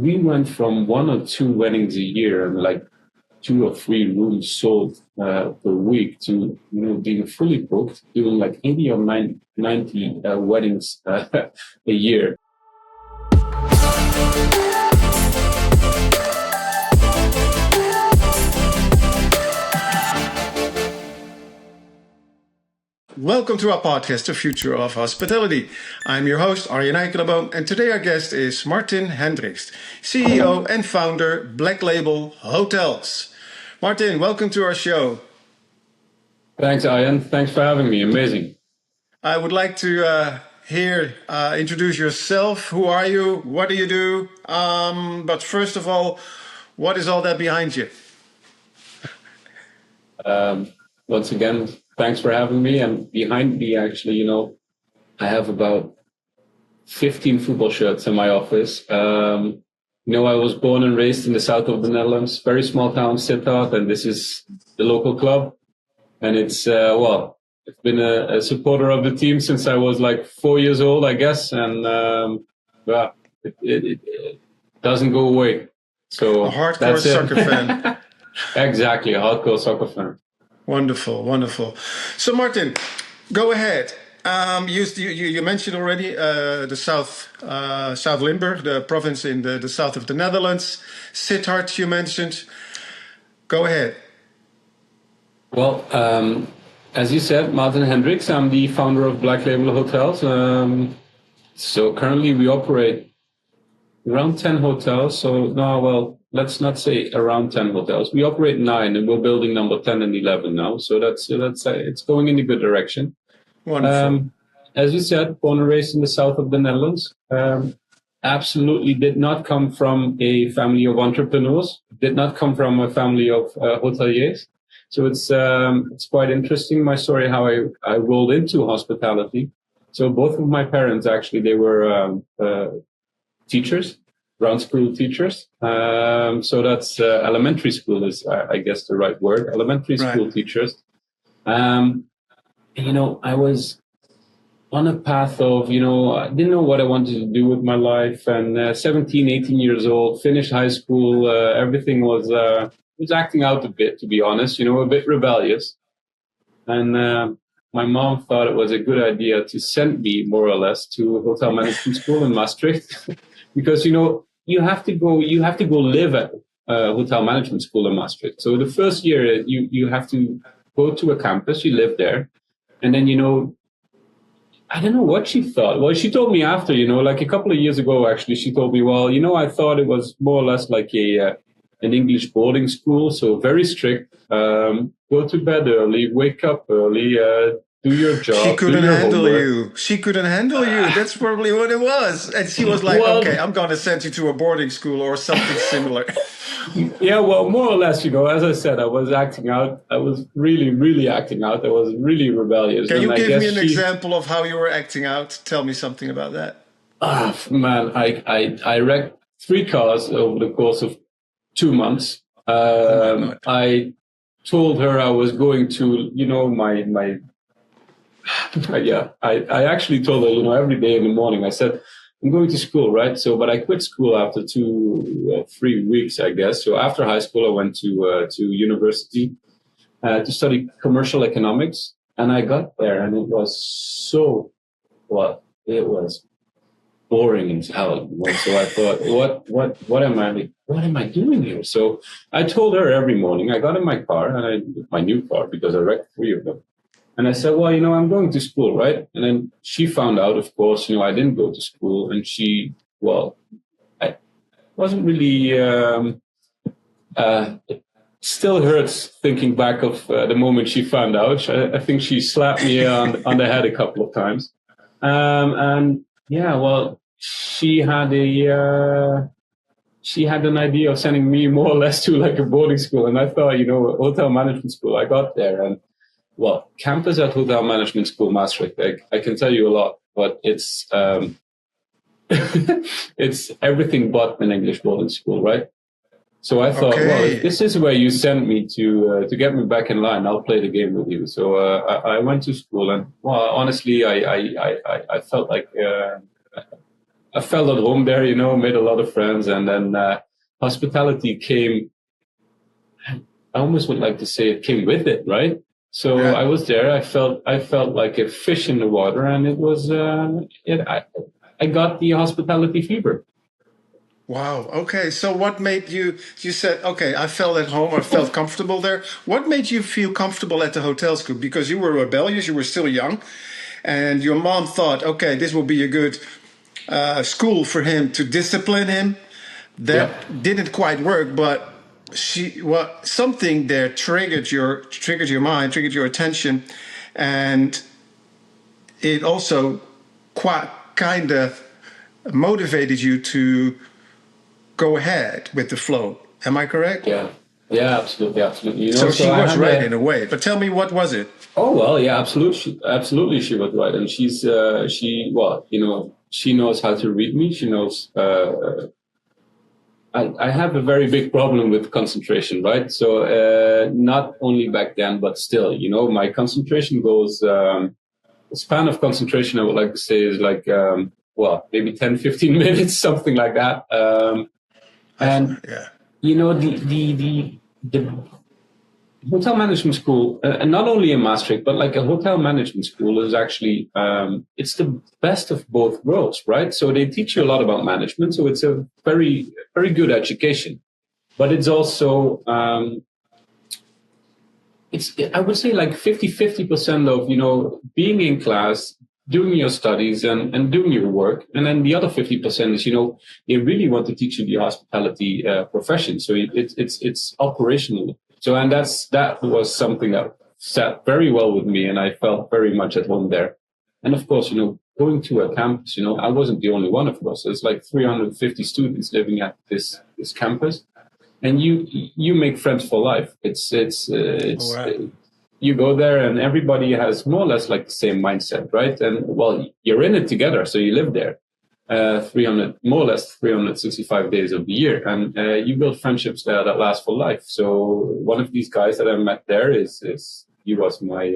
we went from 1 or 2 weddings a year and like 2 or 3 rooms sold per week to being fully booked, doing like 80 or 90 weddings a year. Welcome to our podcast, The Future of Hospitality. I'm your host, Arjan Eikelenboom, and today our guest is Martin Hendricks, CEO and founder, Black Label Hotels. Martin, welcome to our show. Thanks, Arjan. Thanks for having me. Amazing. I would like to introduce yourself. Who are you? What do you do? But first of all, what is all that behind you? Once again, thanks for having me. And behind me, actually, I have about 15 football shirts in my office. I was born and raised in the south of the Netherlands, very small town, Sittard, and this is the local club. And it's been a supporter of the team since I was like 4 years old, I guess. And it doesn't go away. So a hardcore soccer fan. Exactly, a hardcore soccer fan. Wonderful, wonderful. So, Martin, go ahead. You mentioned already the South Limburg, the province in the south of the Netherlands. Sittard, you mentioned. Go ahead. Well, as you said, Martin Hendricks, I'm the founder of Black Label Hotels. So currently we operate around 10 hotels. Let's not say around 10 hotels. We operate 9, and we're building number 10 and 11 now. So that's it's going in the good direction. Wonderful. As you said, born and raised in the south of the Netherlands. Absolutely did not come from a family of entrepreneurs. Did not come from a family of hoteliers. So it's quite interesting, my story, how I rolled into hospitality. So both of my parents, actually, they were teachers. Ground school teachers. So that's elementary school is, I guess, the right word. Elementary school teachers. I was on a path of, I didn't know what I wanted to do with my life. And 17, 18 years old, finished high school. Everything was acting out a bit, to be honest, a bit rebellious. And my mom thought it was a good idea to send me, more or less, to a hotel management school in Maastricht. Because, you have to go live at a hotel management school in Maastricht. So the first year you have to go to a campus, you live there. And then, I don't know what she thought. Well, she told me after, like a couple of years ago, actually, she told me, well, I thought it was more or less like an English boarding school. So very strict, go to bed early, wake up early, do your job. She couldn't handle you. She couldn't handle you. That's probably what it was. And she was like, okay, I'm going to send you to a boarding school or something similar. Yeah, well, more or less, as I said, I was acting out. I was really, really acting out. I was really rebellious. Can you give me an example of how you were acting out? Tell me something about that. Man, I wrecked 3 cars over the course of 2 months. I told her I was going to, my I actually told her, every day in the morning, I said, I'm going to school, right? So, but I quit school after 3 weeks, I guess. So after high school, I went to university to study commercial economics. And I got there and it was it was boring as hell. So I thought, what am I doing here? So I told her every morning, I got in my car, my new car, because I wrecked 3 of them. And I said, well, I'm going to school, right? And then she found out, of course, I didn't go to school. And I wasn't really, it still hurts thinking back of the moment she found out. I think she slapped me on the head a couple of times. She had an idea of sending me more or less to like a boarding school. And I thought, a hotel management school. I got there and, campus at Hotel Management School Maastricht, I can tell you a lot, but it's it's everything but an English boarding school, right? So I thought, if this is where you send me to get me back in line, I'll play the game with you. So I went to school, and honestly, I felt like I felt at home there, made a lot of friends, and then hospitality came. I almost would like to say it came with it, right? So I was there. I felt like a fish in the water, and it was I got the hospitality fever. Wow. Okay. So what made you said, okay, I felt at home or felt comfortable there. What made you feel comfortable at the hotel school? Because you were rebellious, you were still young, and your mom thought, okay, this will be a good school for him to discipline him. That didn't quite work, but something there triggered your mind, triggered your attention, and it also quite kind of motivated you to go ahead with the flow. Am I correct? Yeah, absolutely. So she was right in a way. But tell me, what was it? Oh well, yeah, absolutely, she was right, and she knows how to read me. She knows. I have a very big problem with concentration, right? So not only back then, but still, my concentration goes. The span of concentration, I would like to say, is like maybe 10, 15 minutes, something like that. And the hotel management school, and not only a Maastricht, but like a hotel management school is actually it's the best of both worlds, right? So they teach you a lot about management, so it's a very, very good education. But it's also I would say like 50% of being in class, doing your studies and doing your work, and then the other 50% is they really want to teach you the hospitality profession. So it's operational. So and that was something that sat very well with me, and I felt very much at home there. And of course, going to a campus, I wasn't the only one. Of course, there's like 350 students living at this campus, and you make friends for life. It's right. You go there and everybody has more or less like the same mindset, right? And well, you're in it together, so you live there, more or less 365 days of the year, and you build friendships there that last for life. So one of these guys that I met there he was my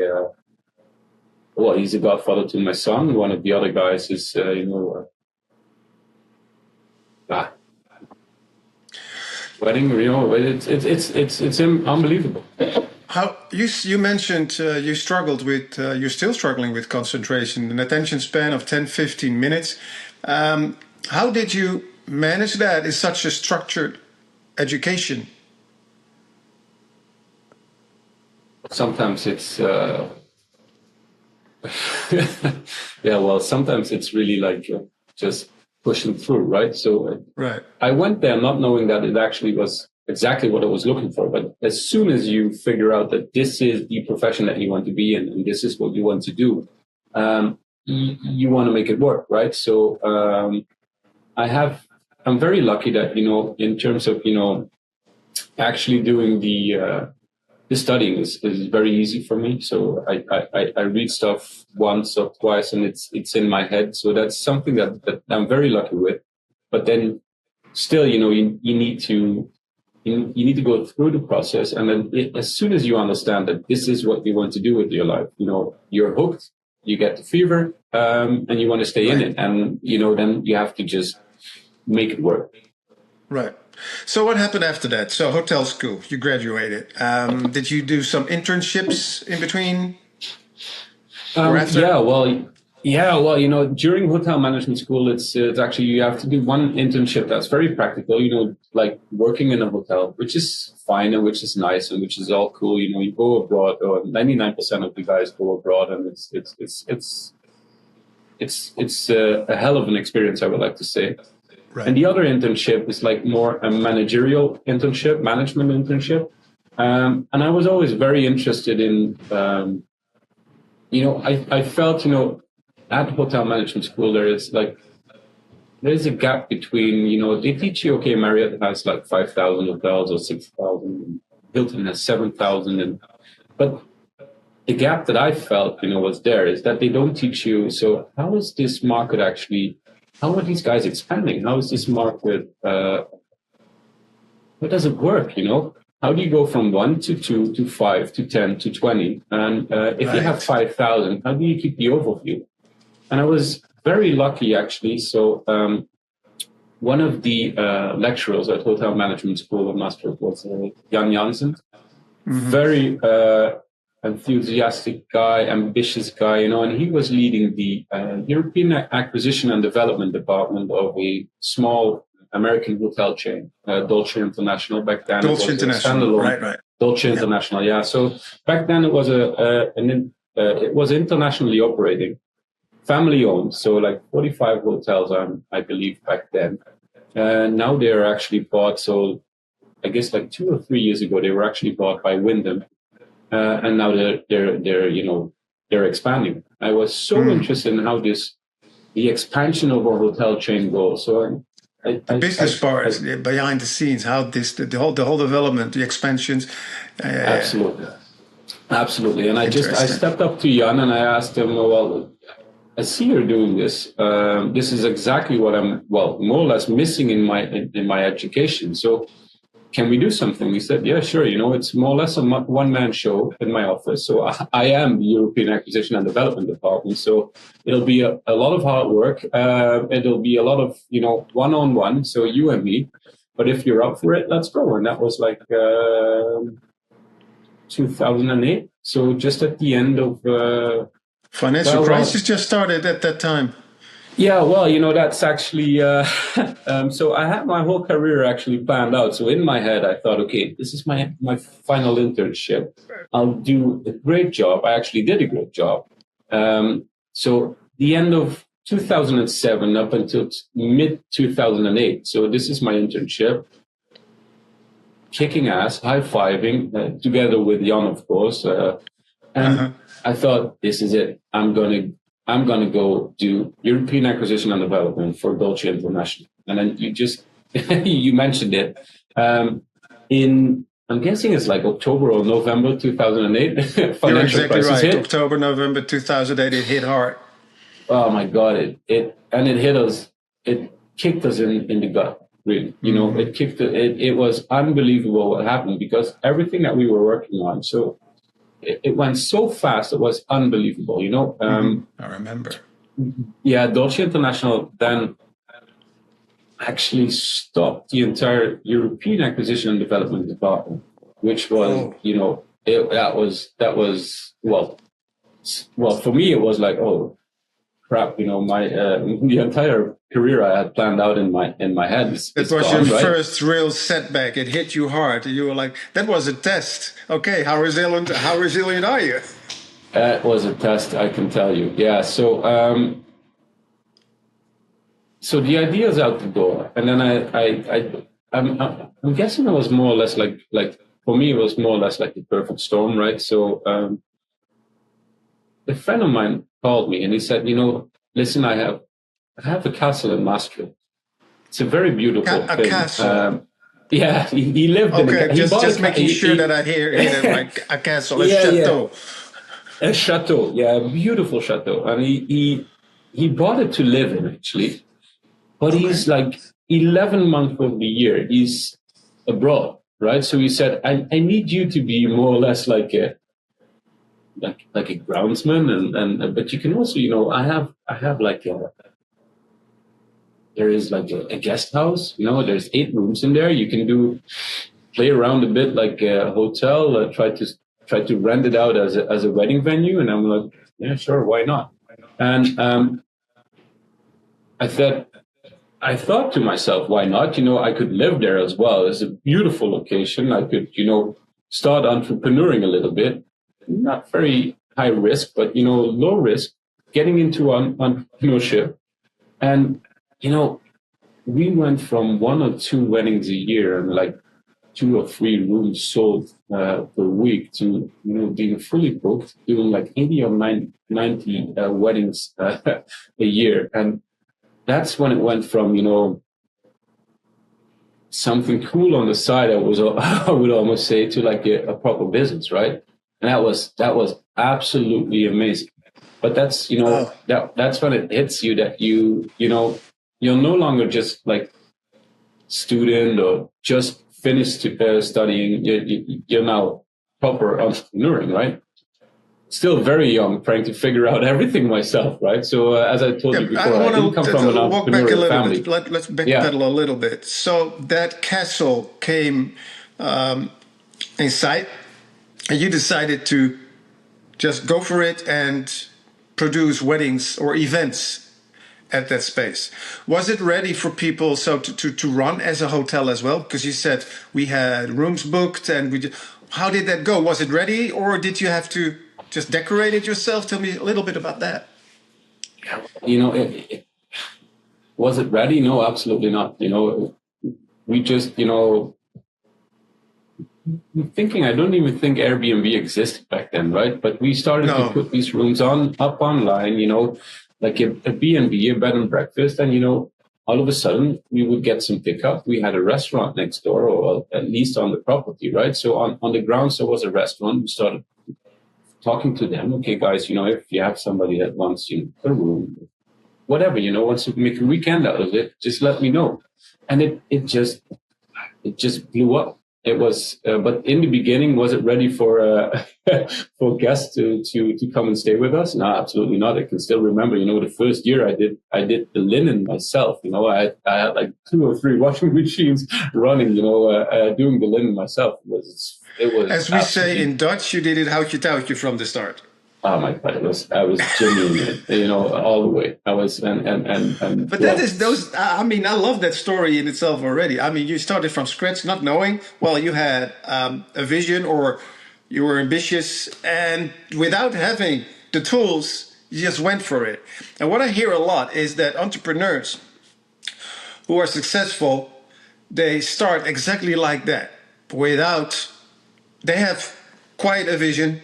he's a godfather to my son. One of the other guys is wedding. It's unbelievable. How you mentioned you struggled with you're still struggling with concentration, an attention span of 10, 15 minutes. How did you manage that in such a structured education? Sometimes it's sometimes it's really like just pushing through, right? So right. I went there not knowing that it actually was exactly what I was looking for. But as soon as you figure out that this is the profession that you want to be in, and this is what you want to do, you want to make it work, right? So I'm very lucky that, in terms of, actually doing the studying is very easy for me. So I read stuff once or twice and it's in my head. So that's something that I'm very lucky with. But then still, you need to go through the process. And then as soon as you understand that this is what you want to do with your life, you're hooked, you get the fever, and you want to stay in it. And, then you have to just make it work. Right. So what happened after that? So hotel school, you graduated. Did you do some internships in between? Or after? During hotel management school, it's actually, you have to do one internship that's very practical, like working in a hotel, which is fine and which is nice and which is all cool. You go abroad, or 99% of the guys go abroad, and it's a hell of an experience, I would like to say. Right. And the other internship is like more a managerial internship, management internship. And I was always very interested in, I felt, at hotel management school, there is a gap between, they teach you, okay, Marriott has like 5,000 hotels or 6,000, Hilton has 7,000. But the gap that I felt, was there is that they don't teach you. So how is this market actually, how are these guys expanding? How is this market, how does it work, How do you go from 1 to 2 to 5 to 10 to 20? And if you have 5,000, how do you keep the overview? And I was very lucky, actually. So one of the lecturers at Hotel Management School of Maastricht was Jan Jansen. Very enthusiastic guy, ambitious guy, and he was leading the European Acquisition and Development Department of a small American hotel chain, Dolce International. Back then, Dolce it was International, right. Dolce International, yeah. So back then, it was it was internationally operating, family owned. So like 45 hotels, I believe, back then. Now they are actually bought. So I guess like 2 or 3 years ago, they were actually bought by Wyndham. And now they're expanding. I was so interested in how the expansion of our hotel chain goes. So the business part behind the scenes, how the whole development, the expansions. Absolutely. And I stepped up to Jan and I asked him, well, I see you're doing this. This is exactly what I'm, more or less missing in my education. So can we do something? He said, yeah, sure. It's more or less a one-man show in my office. So I am the European Acquisition and Development Department. So it'll be a lot of hard work. It'll be a lot of, one-on-one. So you and me. But if you're up for it, let's go. And that was like 2008. So just at the end of... financial crisis just started at that time. Yeah, well, that's actually, so I had my whole career actually planned out. So in my head, I thought, okay, this is my final internship. I'll do a great job. I actually did a great job. So the end of 2007 up until mid 2008. So this is my internship. Kicking ass, high-fiving, together with Jan, of course. And I thought, this is it. I'm going to go do European Acquisition and Development for Dolce International. And then you mentioned it. I'm guessing it's like October or November 2008. You're exactly right. Hit. October, November 2008, it hit hard. Oh my God. It hit us. It kicked us in the gut, really. It was unbelievable what happened because everything that we were working on. So it went so fast. It was unbelievable, I remember. Yeah, Dolce International then actually stopped the entire European Acquisition and Development Department, which was, that was for me, it was like, oh, crap, my the entire career I had planned out in my head. It was your first real setback. It hit you hard. You were like, that was a test. Okay, how resilient are you? It was a test, I can tell you. Yeah. So the idea is out the door, and then I'm guessing it was more or less like for me it was more or less like the perfect storm, right? So a friend of mine called me and he said, listen, I have a castle in Maastricht. It's a very beautiful thing. Castle. Yeah, he lived in it. Okay, just making sure that I hear it like a castle, a chateau. Yeah. A chateau, yeah, a beautiful chateau. And he bought it to live in, actually. But he's like 11 months of the year, he's abroad, right? So he said, I need you to be more or less like a groundsman, and but you can also, I have like there is like a guest house, there's 8 rooms in there. You can play around a bit like a hotel, try to rent it out as a wedding venue. And I'm like, yeah, sure, why not? And I thought to myself, why not? I could live there as well. It's a beautiful location. I could, start entrepreneuring a little bit. Not very high risk, but, low risk, getting into entrepreneurship. And, we went from 1 or 2 weddings a year and like 2 or 3 rooms sold per week to, being fully booked, doing like 80 or 90 weddings a year. And that's when it went from, something cool on the side, I would almost say, to like a proper business, right? And that was absolutely amazing. But that's, that's when it hits you that you're no longer just like student or just finished studying. You're now proper entrepreneuring, right? still very young, trying to figure out everything myself, right? So as I told you before, I didn't come from an walk back a entrepreneurial little family. bit. Let's backpedal a little bit. So that castle came in sight, and you decided to just go for it and produce weddings or events at that space. Was it ready for people to run as a hotel as well? Because you said we had rooms booked and how did that go? Was it ready, or did you have to just decorate it yourself? Tell me a little bit about that. Was it ready? No, absolutely not. We just, thinking, I don't even think Airbnb existed back then, right? But we started to put these rooms up online, like a B&B, a bed and breakfast. And, all of a sudden we would get some pickup. We had a restaurant next door, or at least on the property, right? So on the grounds, there was a restaurant. We started talking to them. Okay, guys, if you have somebody that wants, a room, whatever, wants to make a weekend out of it, just let me know. And it just blew up. It was, but in the beginning, was it ready for for guests to come and stay with us? No, absolutely not. I can still remember, the first year I did the linen myself. I had like 2 or 3 washing machines running. Doing the linen myself. It was. As we say in Dutch, you did it houtje touwtje from the start. Oh my God! I was genuine, all the way. I was, and. But that is those. I mean, I love that story in itself already. I mean, you started from scratch, not knowing. Well, you had a vision, or you were ambitious, and without having the tools, you just went for it. And what I hear a lot is that entrepreneurs who are successful, they start exactly like that. They have quite a vision.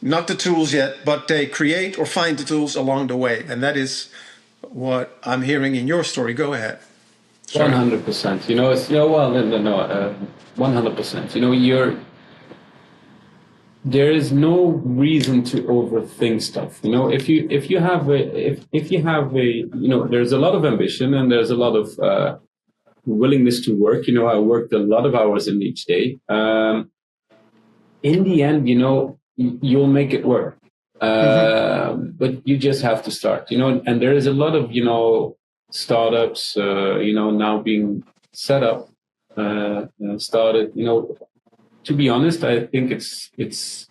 Not the tools yet, but they create or find the tools along the way. And that is what I'm hearing in your story. Go ahead. 100%. It's, well, no, 100%. There is no reason to overthink stuff. If you have a, there's a lot of ambition and there's a lot of willingness to work. I worked a lot of hours in each day. In the end, you'll make it work. But you just have to start, and there is a lot of, startups, now being set up, started, to be honest, I think it's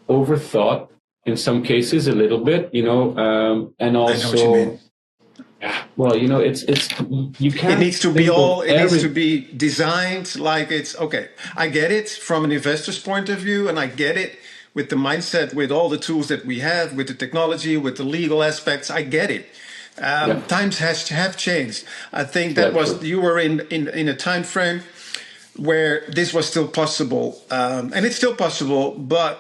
overthought in some cases a little bit, and also, well, it's you can't. It needs to be needs to be designed like it's okay. I get it from an investor's point of view, and I get it with the mindset, with all the tools that we have, with the technology, with the legal aspects. I get it. Times have changed. I think you were in a time frame where this was still possible, and it's still possible, but.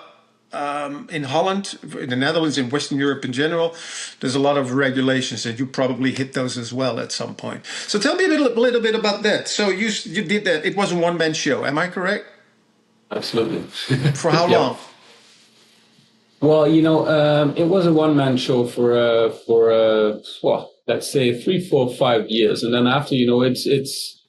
In Holland, in the Netherlands, in Western Europe in general, there's a lot of regulations, and you probably hit those as well at some point. So tell me a little bit about that. So you did that. It was a one-man show. Am I correct? Absolutely. For how long? Well, it was a one-man show for well, let's say 3, 4, 5 years, and then after, it's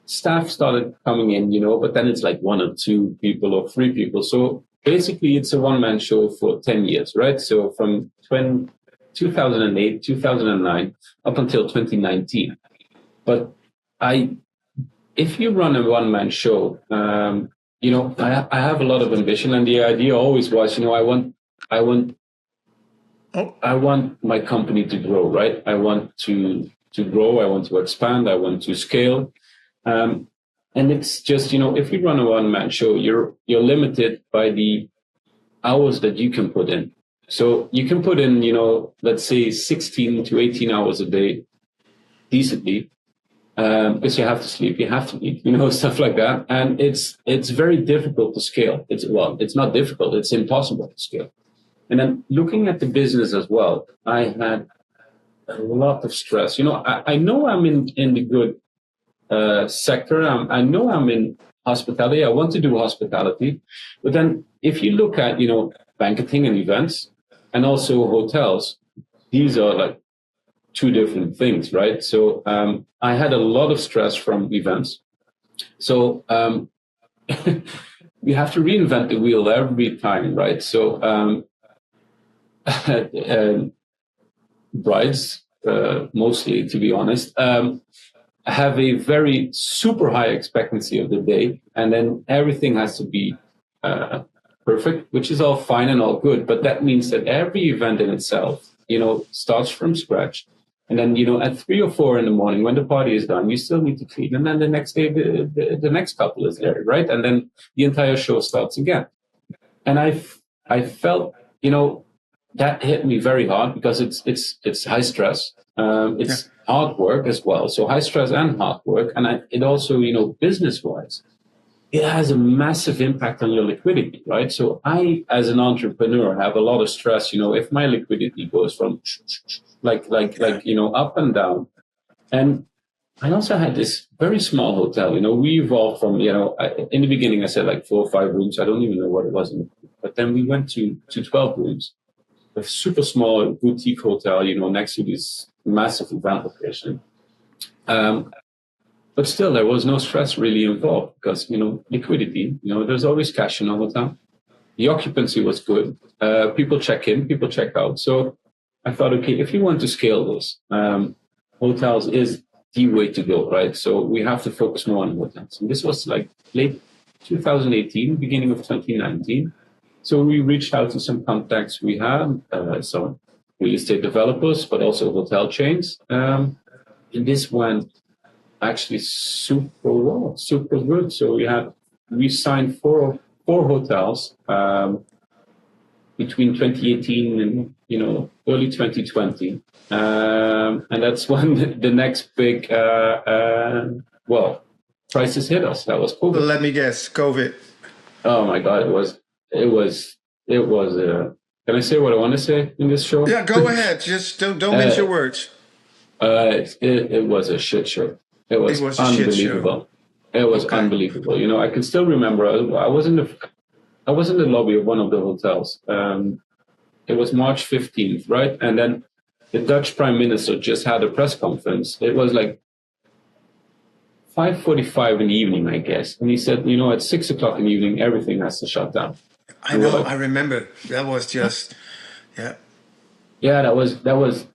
staff started coming in, but then it's like 1 or 2 people or 3 people. So basically, it's a one-man show for 10 years, right? So from 2008, 2009, up until 2019. But if you run a one-man show, I have a lot of ambition, and the idea always was, I want my company to grow, right? I want to grow, I want to expand, I want to scale. And it's just, if you run a one-man show, you're limited by the hours that you can put in. So you can put in, let's say 16 to 18 hours a day decently, because you have to sleep, you have to eat, stuff like that. And it's very difficult to scale. It's not difficult, it's impossible to scale. And then looking at the business as well, I had a lot of stress. I know I'm in the good sector. I know I'm in hospitality. I want to do hospitality. But then if you look at, banqueting and events and also hotels, these are like 2 different things, right? So I had a lot of stress from events. So we have to reinvent the wheel every time, right? So brides, mostly, to be honest, have a very super high expectancy of the day, and then everything has to be perfect, which is all fine and all good. But that means that every event in itself, starts from scratch. And then, at 3 or 4 in the morning, when the party is done, you still need to clean. And then the next day, the next couple is there, right? And then the entire show starts again. And I felt, that hit me very hard because it's high stress. It's hard work as well. So high stress and hard work. And it also, business wise, it has a massive impact on your liquidity, right? So I, as an entrepreneur, have a lot of stress. If my liquidity goes from like up and down. And I also had this very small hotel. We evolved from, in the beginning I said like 4 or 5 rooms. I don't even know what it was, but then we went to 12 rooms, a super small boutique hotel, next to this massive event location. But still, there was no stress really involved because, liquidity, there's always cash in a hotel. The occupancy was good. People check in, people check out. So I thought, okay, if you want to scale this, hotels is the way to go, right? So we have to focus more on hotels. And this was like late 2018, beginning of 2019. So we reached out to some contacts we had, some real estate developers, but also hotel chains. And this went actually super well, super good. So we signed four hotels between 2018 and early 2020, and that's when the next big crisis hit us. That was COVID. Let me guess, COVID. Oh my God, it was. Can I say what I want to say in this show? Yeah, go ahead. Just don't mince your words. It was a shit show. It was unbelievable. It was unbelievable. I can still remember. I was in the lobby of one of the hotels. It was March 15th, right? And then the Dutch Prime Minister just had a press conference. It was like 5:45 in the evening, I guess. And he said, at 6 o'clock in the evening, everything has to shut down. I know. I remember. That was just, yeah. Yeah, that was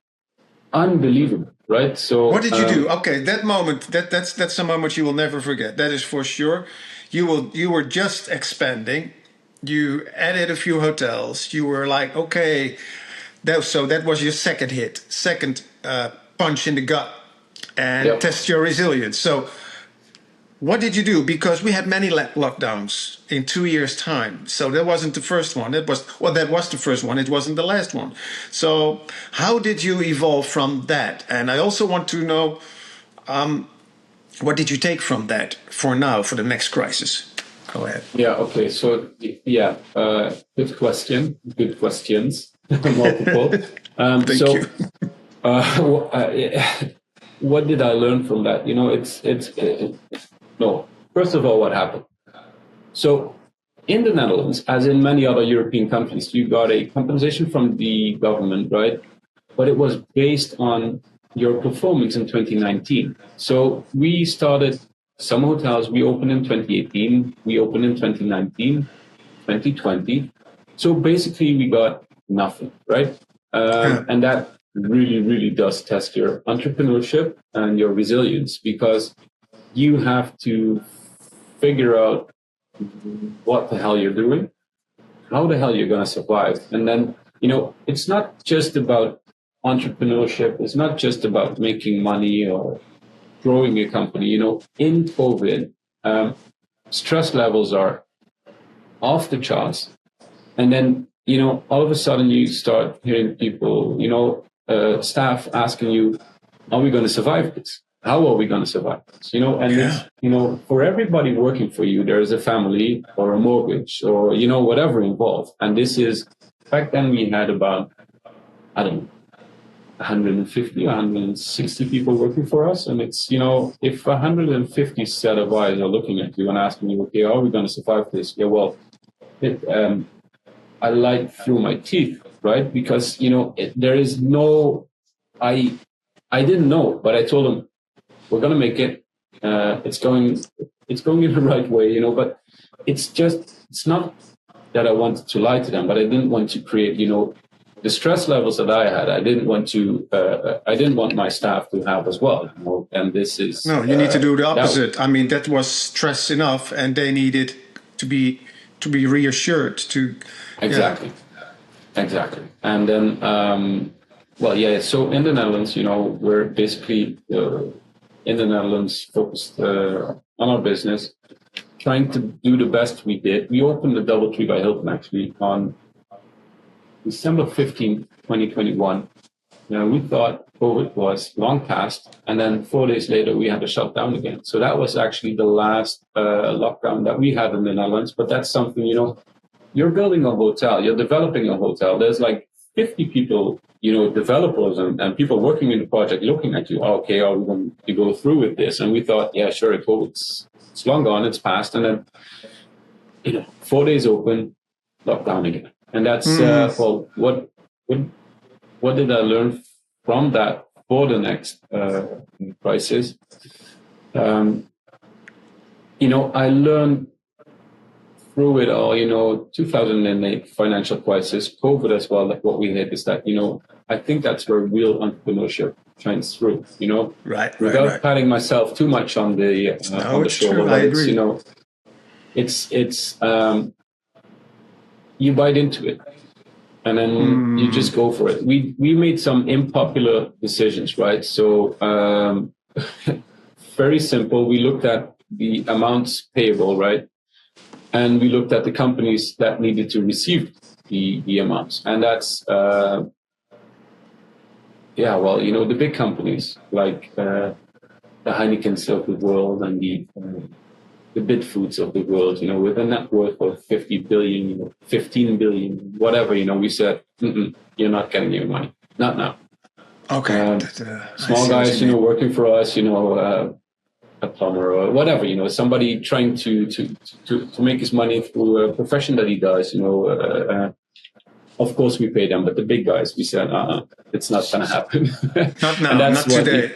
unbelievable, right? So what did you do? Okay, that moment, that's a moment you will never forget. That is for sure. You were just expanding. You added a few hotels. You were like, okay, that was your second punch in the gut, and test your resilience. So what did you do? Because we had many lockdowns in 2 years' time. So that wasn't the first one. That was the first one. It wasn't the last one. So how did you evolve from that? And I also want to know, what did you take from that for now, for the next crisis? Go ahead. Yeah, okay. So, good question. Good questions. Multiple. Thank you. What did I learn from that? No. First of all, what happened? So in the Netherlands, as in many other European countries, you got a compensation from the government, right? But it was based on your performance in 2019. So we started some hotels, we opened in 2018, we opened in 2019, 2020. So basically we got nothing, right? And that really, really does test your entrepreneurship and your resilience, because you have to figure out what the hell you're doing, how the hell you're going to survive. And then, it's not just about entrepreneurship. It's not just about making money or growing a company. In COVID, stress levels are off the charts. And then, all of a sudden you start hearing people, staff asking you, are we going to survive this? How are we going to survive this? It's, for everybody working for you, there is a family or a mortgage or, whatever involved. And this is, back then we had about, 150, 160 people working for us. And it's, if 150 set of eyes are looking at you and asking you, okay, are we going to survive this? Yeah, well, I lied through my teeth, right? Because, there is no, I didn't know, but I told them, we're going to make it. it's going in the right way, you know. But it's not that I wanted to lie to them, but I didn't want to create, you know, the stress levels that I had. I didn't want my staff to have as well, you know. And this is No, you need to do the opposite. I mean, that was stress enough, and they needed to be reassured. Exactly. And then, well, yeah. So in the Netherlands, you know, we're basically in the Netherlands focused on our business, trying to do the best we did. We opened the DoubleTree by Hilton actually on December 15th, 2021. You know, we thought COVID was long past, and then 4 days later we had to shut down again. So that was actually the last lockdown that we had in the Netherlands. But that's something, you know, you're building a hotel, you're developing a hotel. There's like 50 people, you know, developers and people working in the project looking at you. Oh, okay, are we going to go through with this? And we thought, yeah, sure, it's long gone, it's past. And then, you know, 4 days open, lockdown again. And that's, well, what did I learn from that for the next crisis? You know, I learned through it all, you know, 2008 financial crisis, COVID as well, like what we hit is that, you know, I think that's where real entrepreneurship shines through, you know, without patting myself too much on the shoulder. True. I agree. You know, it's you bite into it and then you just go for it. We made some unpopular decisions, right? So very simple. We looked at the amounts payable, right? And we looked at the companies that needed to receive the amounts. And that's, yeah, well, you know, the big companies like the Heinekens of the world and the Bitfoods of the world, you know, with a net worth of 50 billion, you know, 15 billion, whatever, you know, we said, you're not getting your money. Not now. Okay. Small guys, you know, working for us, you know, a plumber or whatever, you know, somebody trying to make his money through a profession that he does, you know, of course we pay them, but the big guys, we said, it's not going to happen. Not now, not today.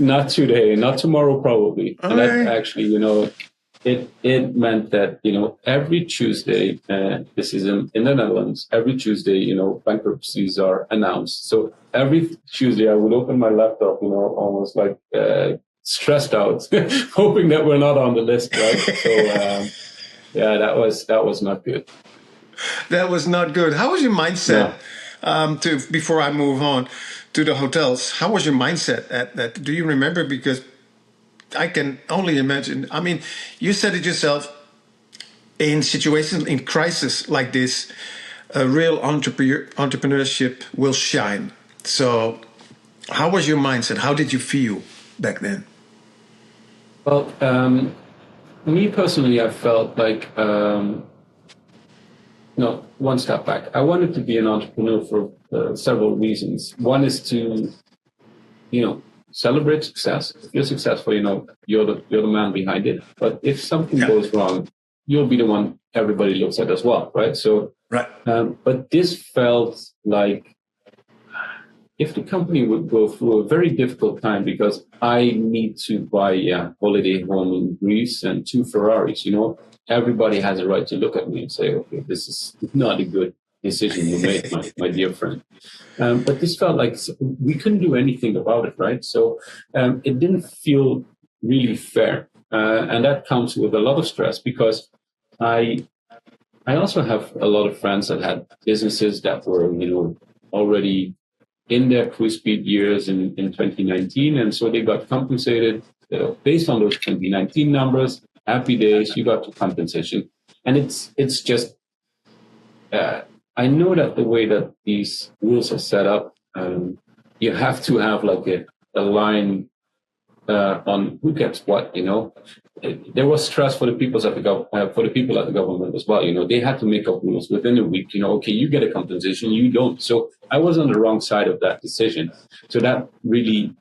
Not today, not tomorrow, probably. Okay. And that actually, you know, it meant that, you know, every Tuesday, this is in the Netherlands, every Tuesday, you know, bankruptcies are announced. So every Tuesday I would open my laptop, you know, almost like stressed out, hoping that we're not on the list, right? So, yeah, that was not good. That was not good. How was your mindset? Yeah. Before I move on to the hotels, how was your mindset at that? Do you remember? Because I can only imagine. I mean, you said it yourself. In situations, in crisis like this, a real entrepreneurship will shine. So, how was your mindset? How did you feel back then? Well, me personally, I felt like, no, one step back. I wanted to be an entrepreneur for several reasons. One is to, you know, celebrate success. If you're successful, you know, you're the man behind it. But if something goes wrong, you'll be the one everybody looks at as well, right? So, but this felt like if the company would go through a very difficult time because I need to buy a holiday home in Greece and 2 Ferraris, you know, everybody has a right to look at me and say, okay, this is not a good decision you made, my dear friend. But this felt like we couldn't do anything about it, right? So it didn't feel really fair. And that comes with a lot of stress because I also have a lot of friends that had businesses that were, you know, already in their cruise speed years in 2019. And so they got compensated based on those 2019 numbers. Happy days, you got the compensation. And it's just, I know that the way that these rules are set up, you have to have like a line on who gets what, you know. There was stress for the people at the government as well. You know, they had to make up rules within a week. You know, okay, you get a compensation, you don't. So I was on the wrong side of that decision. So that really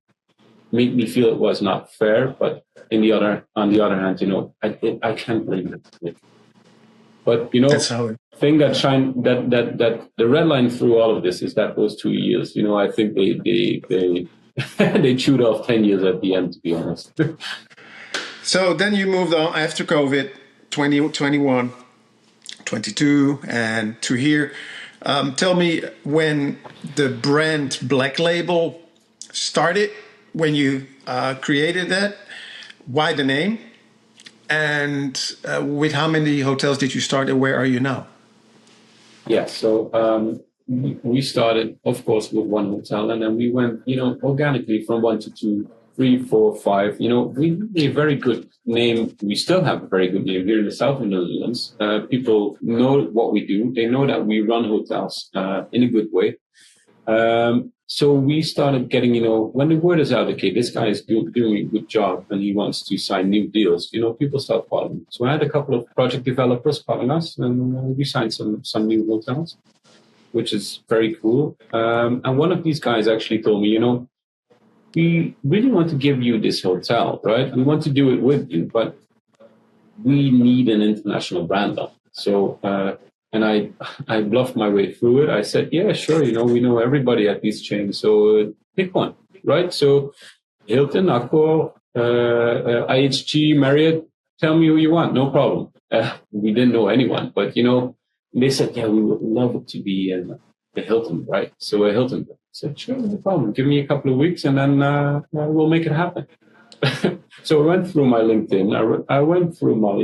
made me feel it was not fair. But on the other hand, you know, I can't blame it. But you know, thing that the red line through all of this is that those 2 years. You know, I think they they chewed off 10 years at the end, to be honest. So then you moved on after COVID, 2021, 22, and to here. Tell me when the brand Black Label started, when you created that, why the name, and with how many hotels did you start, and where are you now? Yeah, so we started, of course, with one hotel, and then we went, organically from one to two, three, four, five. We have a very good name. We still have a very good name here in the south of the Netherlands. People know what we do. They know that we run hotels in a good way. So we started getting, when the word is out, okay, this guy is doing a good job and he wants to sign new deals, people start calling. So I had a couple of project developers calling us, and we signed some new hotels, which is very cool. And one of these guys actually told me, we really want to give you this hotel, right? We want to do it with you, but we need an international brand on. So, and I bluffed my way through it. I said, yeah, sure. We know everybody at these chains. So pick one, right? So Hilton, Accor, IHG, Marriott, tell me who you want. No problem. We didn't know anyone, but they said, yeah, we would love it to be the Hilton, right? So a Hilton. I said, sure, no problem. Give me a couple of weeks and then we'll make it happen. So I went through my LinkedIn. I went through my,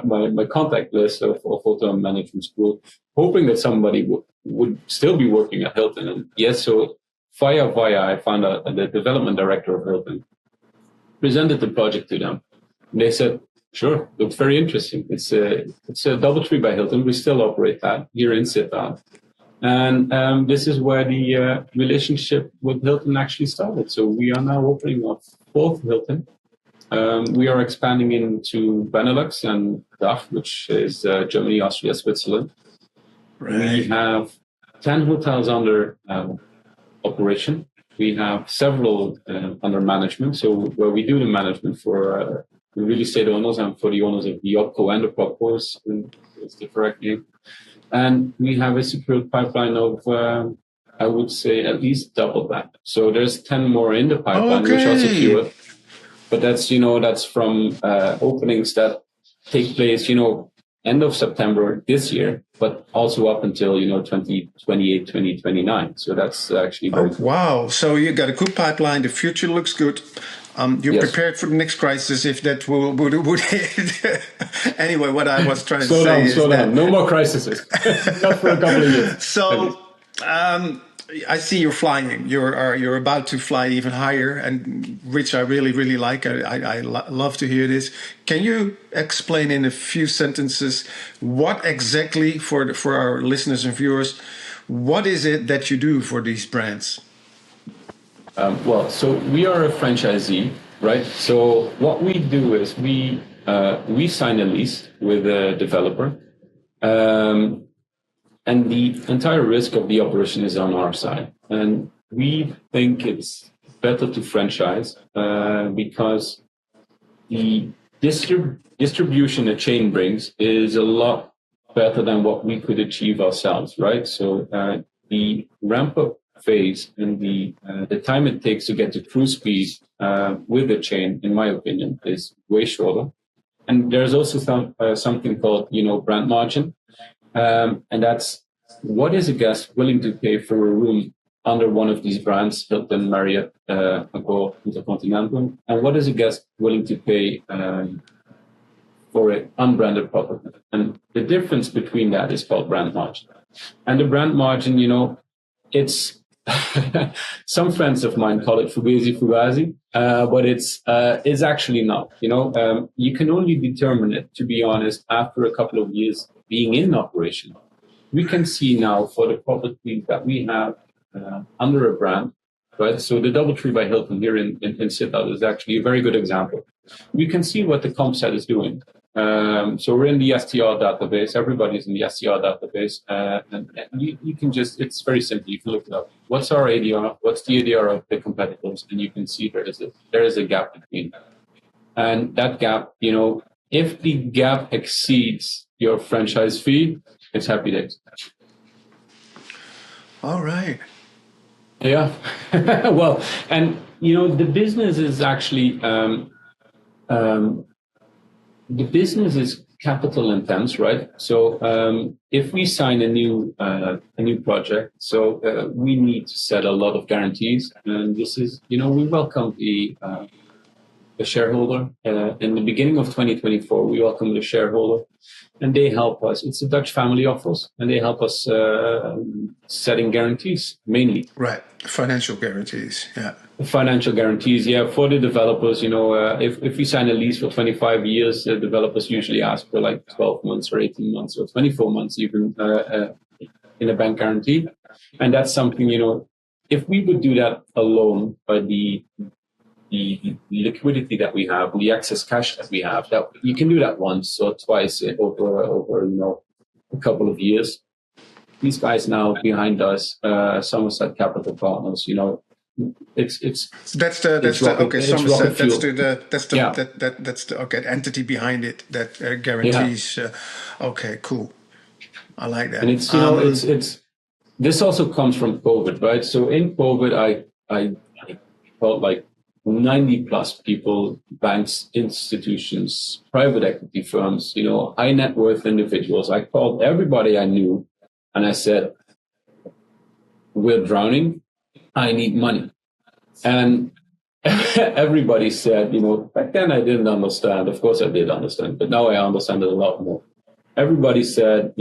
my contact list of hotel management school, hoping that somebody would still be working at Hilton. And yes, so via, I found out the development director of Hilton, presented the project to them. And they said, sure, looks very interesting. It's a DoubleTree by Hilton. We still operate that here in Sittard. And this is where the relationship with Hilton actually started. So we are now opening our fourth Hilton. We are expanding into Benelux and DACH, which is Germany, Austria, Switzerland. Right. We have 10 hotels under operation. We have several under management. So where we do the management for the real estate owners and for the owners of the OpCo and the PropCos, is the correct name. And we have a secured pipeline of, I would say, at least double that. So there's 10 more in the pipeline, which are secured. But that's from openings that take place, end of September this year, but also up until, 2028, 2029. So that's actually very cool. Wow. So you got a good pipeline. The future looks good. You're prepared for the next crisis if that would hit. Anyway, what I was trying to say is slow down. No more crises. Not for a couple of years. So I see you're flying. You're about to fly even higher, and which I really, really like. I love to hear this. Can you explain in a few sentences what exactly for our listeners and viewers, what is it that you do for these brands? So we are a franchisee, right? So what we do is we sign a lease with a developer, and the entire risk of the operation is on our side. And we think it's better to franchise because the distribution a chain brings is a lot better than what we could achieve ourselves, right? So the ramp up phase and the time it takes to get to cruise speed with the chain, in my opinion, is way shorter. And there's also something called, brand margin. And that's what is a guest willing to pay for a room under one of these brands, Hilton, Marriott, Accor, Intercontinental, and what is a guest willing to pay for an unbranded property? And the difference between that is called brand margin. And the brand margin, it's some friends of mine call it fugazi, but it's actually not. You can only determine it, to be honest, after a couple of years being in operation. We can see now for the properties that we have under a brand, right? So the DoubleTree by Hilton here in Sittard is actually a very good example. We can see what the comp set is doing. So we're in the STR database. Everybody's in the STR database. And you can it's very simple. You can look it up. What's our ADR? What's the ADR of the competitors? And you can see there is a gap between them. And that gap, if the gap exceeds your franchise fee, it's happy days. All right. Yeah. Well, and, the business is actually, The business is capital intense, right? So if we sign a new project, we need to set a lot of guarantees, and this is, we welcome the shareholder in the beginning of 2024. We welcome the shareholder, and they help us. It's a Dutch family office, and they help us setting guarantees mainly. Right, financial guarantees. Yeah. Financial guarantees, yeah, for the developers. If we sign a lease for 25 years, the developers usually ask for like 12 months or 18 months or 24 months even in a bank guarantee. And that's something, if we would do that alone by the liquidity that we have, the excess cash that we have, that you can do that once or twice over a couple of years. These guys now behind us, Somerset Capital Partners, it's Somerset. Entity behind it that guarantees. Yeah. Okay, cool. I like that. And it's this also comes from COVID, right? So in COVID, I felt like 90 plus people, banks, institutions, private equity firms, high net worth individuals. I called everybody I knew and I said, we're drowning. I need money. And everybody said, back then I didn't understand. Of course I did understand, but now I understand it a lot more. Everybody said,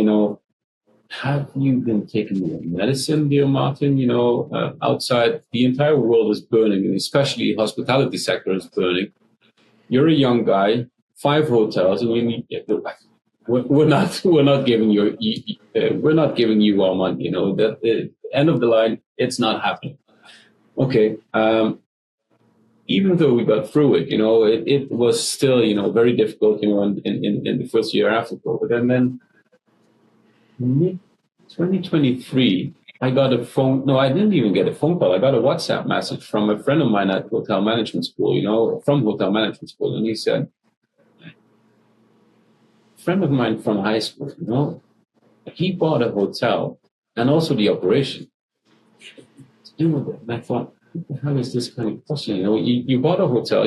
have you been taking your medicine, dear Martin? Outside, the entire world is burning, and especially the hospitality sector is burning. You're a young guy, 5 hotels, and we're not giving you our money. That the end of the line, it's not happening. Okay. Even though we got through it, it was still, very difficult, in the first year after COVID. And then mid-2023, I got a phone. No, I didn't even get a phone call. I got a WhatsApp message from a friend of mine at hotel management school, from hotel management school. And he said, a friend of mine from high school, he bought a hotel and also the operation. And I thought, what the hell is this kind of question? You bought a hotel,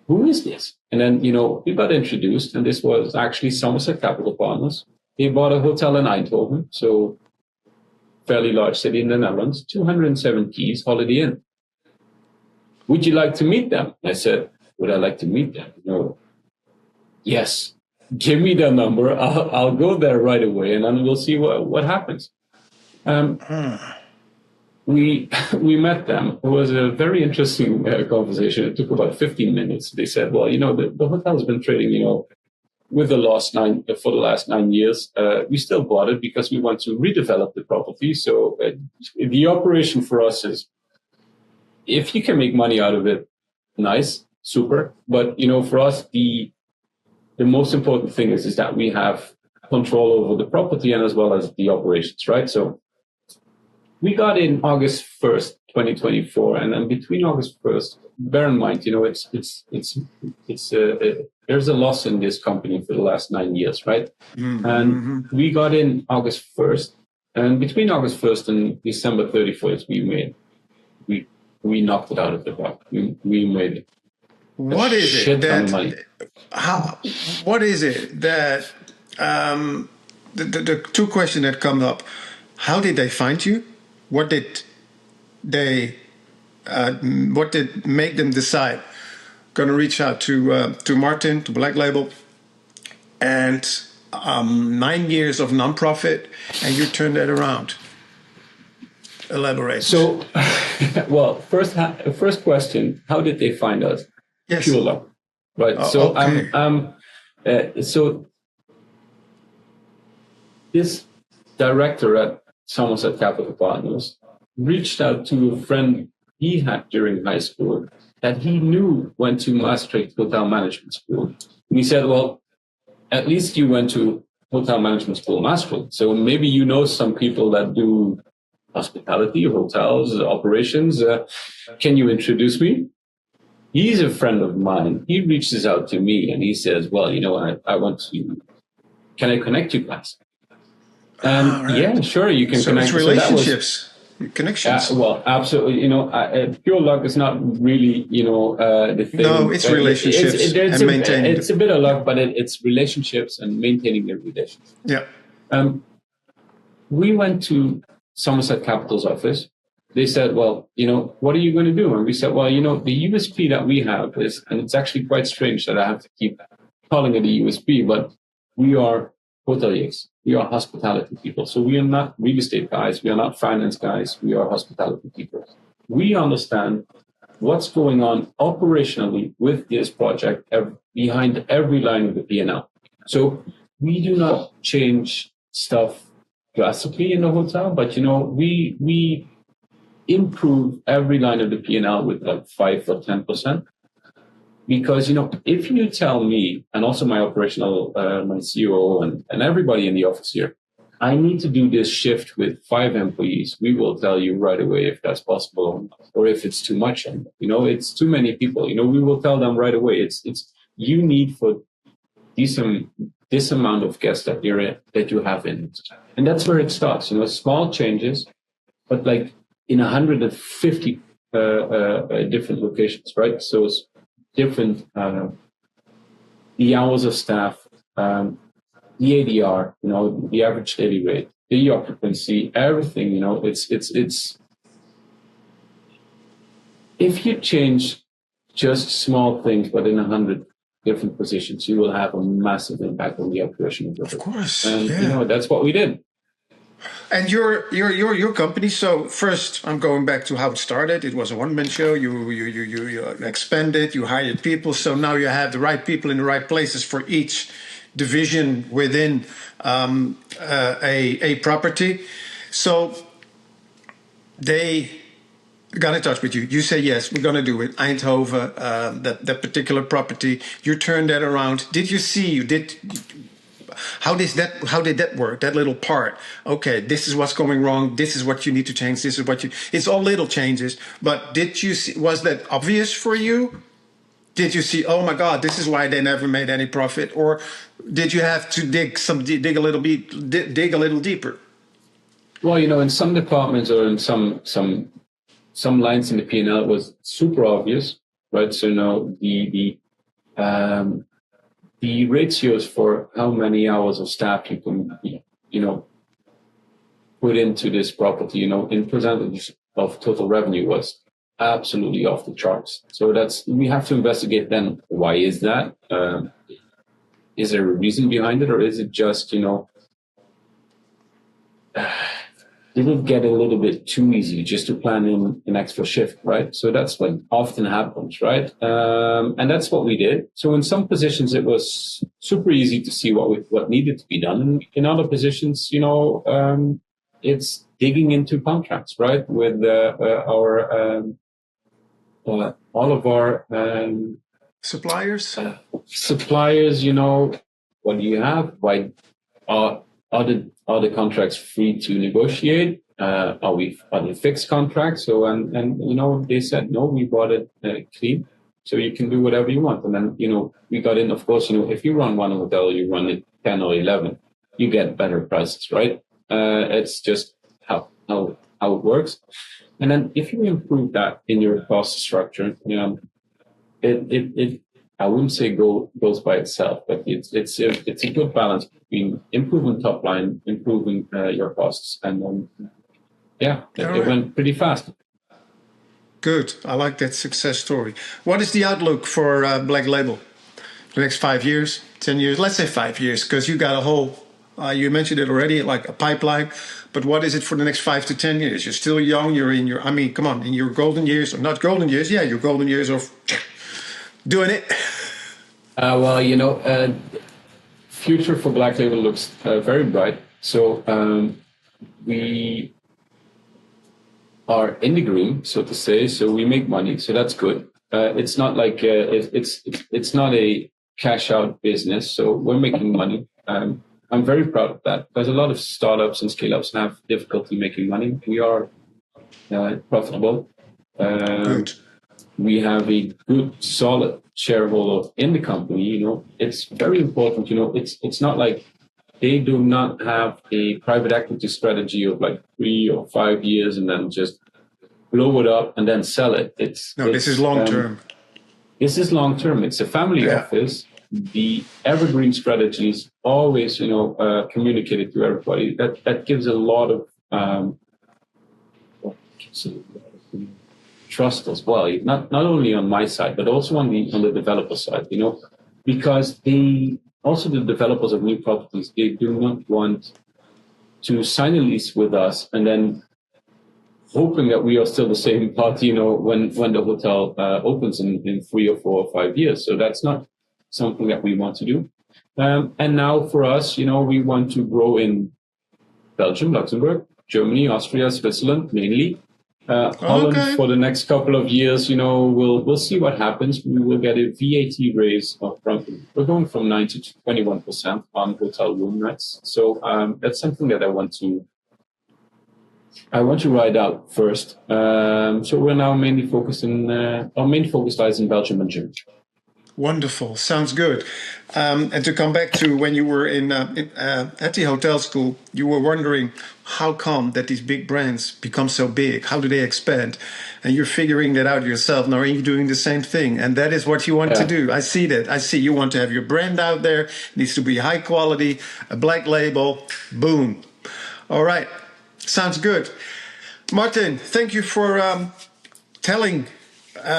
who is this? And then, we got introduced, and this was actually Somerset Capital Partners. They bought a hotel in Eindhoven, so fairly large city in the Netherlands, 207 keys, Holiday Inn. Would you like to meet them? I said, would I like to meet them? No. Yes, give me their number. I'll go there right away, and then we'll see what happens. We met them. It was a very interesting conversation. It took about 15 minutes. They said, well, the hotel's been trading, with the last for the last 9 years. We still bought it because we want to redevelop the property. So the operation for us is, if you can make money out of it, nice, super. But, for us, the most important thing is that we have control over the property and as well as the operations, right? So we got in August 1st, 2024, and then between August 1st, bear in mind, there's a loss in this company for the last 9 years, right? Mm-hmm. And we got in August 1st, and between August 1st and December 31st, we knocked it out of the park. We made what is it that the two questions that come up? How did they find you? What did make them decide? Going to reach out to Martin, to Black Label, and 9 years of nonprofit, and you turned that around. Elaborate. So, well, first question: how did they find us? Yes. Pure luck, right? Okay. So this director at Somerset Capital Partners reached out to a friend he had during high school that he knew went to Maastricht Hotel Management School. And he said, well, at least you went to Hotel Management School Maastricht, so maybe you know some people that do hospitality, hotels, operations. Can you introduce me? He's a friend of mine. He reaches out to me and he says, well, I want to, can I connect you guys? And right. Yeah, sure, you can connect. It's relationships. connections. Well, absolutely. Pure luck is not really, the thing. No, it's relationships and maintaining. It's a bit of luck, but it's relationships and maintaining the relationships. Yeah. We went to Somerset Capital's office. They said, well, what are you going to do? And we said, well, the USP that we have is, and it's actually quite strange that I have to keep calling it a USP, but we are hoteliers. We are hospitality people. So we are not real estate guys. We are not finance guys. We are hospitality people. We understand what's going on operationally with this project behind every line of the P&L. So we do not change stuff drastically in the hotel, but we improve every line of the P&L with like 5 or 10%. Because, if you tell me, and also my operational, my CEO and everybody in the office here, I need to do this shift with 5 employees, we will tell you right away if that's possible or if it's too much. And, it's too many people, we will tell them right away. It's you need for this amount of guests that you have in. And that's where it starts, small changes, but like in 150 different locations, right? So it's different, the hours of staff, the ADR, the average daily rate, the occupancy, everything, it's, if you change just small things, but in 100 different positions, you will have a massive impact on the operation of the business. Of course. And, that's what we did. And your company. So first, I'm going back to how it started. It was a one-man show. You expanded. You hired people. So now you have the right people in the right places for each division within a property. So they got in touch with you. You say yes, we're going to do it. Eindhoven, that particular property. You turned that around. Did you see? How did that work? That little part. Okay, this is what's going wrong. This is what you need to change. This is what it's all little changes. But did you see, was that obvious for you? Did you see, oh my God, this is why they never made any profit? Or did you have to dig a little deeper? Well, in some departments or in some lines in the P&L, it was super obvious, right? So, the ratios for how many hours of staff you can, put into this property, in percentage of total revenue was absolutely off the charts. So we have to investigate then, why is that? Is there a reason behind it, or is it just, did it get a little bit too easy just to plan in an extra shift, right? So that's what often happens, right? And that's what we did. So in some positions, it was super easy to see what needed to be done. And in other positions, it's digging into contracts, right? With all of our suppliers. Suppliers, what do you have? Why are the contracts free to negotiate? Are they fixed contracts? So and they said no, we bought it clean, so you can do whatever you want. And then we got in. Of course, if you run one hotel, you run it 10 or 11, you get better prices, right? It's just how it works. And then if you improve that in your cost structure, it I wouldn't say goes by itself, but it's a good balance between improving top line, improving your costs, and then it went pretty fast. Good. I like that success story. What is the outlook for Black Label? The next 5 years, 10 years? Let's say 5 years, because you got a whole. You mentioned it already, like a pipeline. But what is it for the next 5 to 10 years? You're still young. You're in your. I mean, come on, in your golden years, or not golden years? Yeah, your golden years of doing it. Future for Black Label looks very bright. So we are in the green, so to say. So we make money, so that's good. It's not like it's not a cash out business. So we're making money. I'm very proud of that, because a lot of startups and scale ups have difficulty making money. We are profitable. Good. We have a good, solid shareholder in the company. It's very important. It's not like they do not have a private equity strategy of like 3 or 5 years and then just blow it up and then sell it. This is long term. This is long term. It's a family office. The evergreen strategies always, communicated to everybody. That gives a lot of trust as well. Not only on my side, but also on the developer side. Because the developers of new properties, they do not want to sign a lease with us and then hoping that we are still the same party, when the hotel opens in 3 or 4 or 5 years. So that's not something that we want to do. And now for us, we want to grow in Belgium, Luxembourg, Germany, Austria, Switzerland, mainly. Holland for the next couple of years, we'll see what happens. We will get a VAT raise we're going from 90 to 21% on hotel room nights. So that's something that I want to ride out first. So we're now mainly focused our main focus lies in Belgium and Germany. Wonderful. Sounds good. And to come back to when you were at the hotel school, you were wondering how come that these big brands become so big? How do they expand? And you're figuring that out yourself. Now you're doing the same thing. And that is what you want to do. I see that. I see you want to have your brand out there. It needs to be high quality, a black label. Boom. All right. Sounds good. Martin, thank you for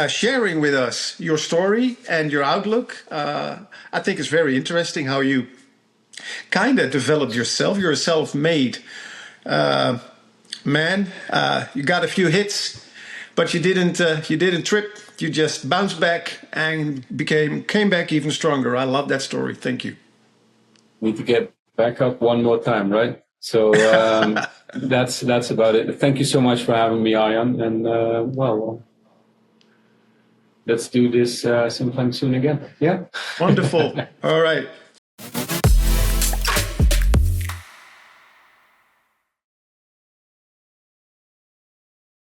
sharing with us your story and your outlook. I think it's very interesting how you kind of developed yourself. You're a self-made man. You got a few hits, but you didn't trip. You just bounced back and came back even stronger. I love that story. Thank you. Need to get back up one more time, right? So that's about it. Thank you so much for having me, Arjan. And let's do this sometime soon again. Yeah. Wonderful. All right.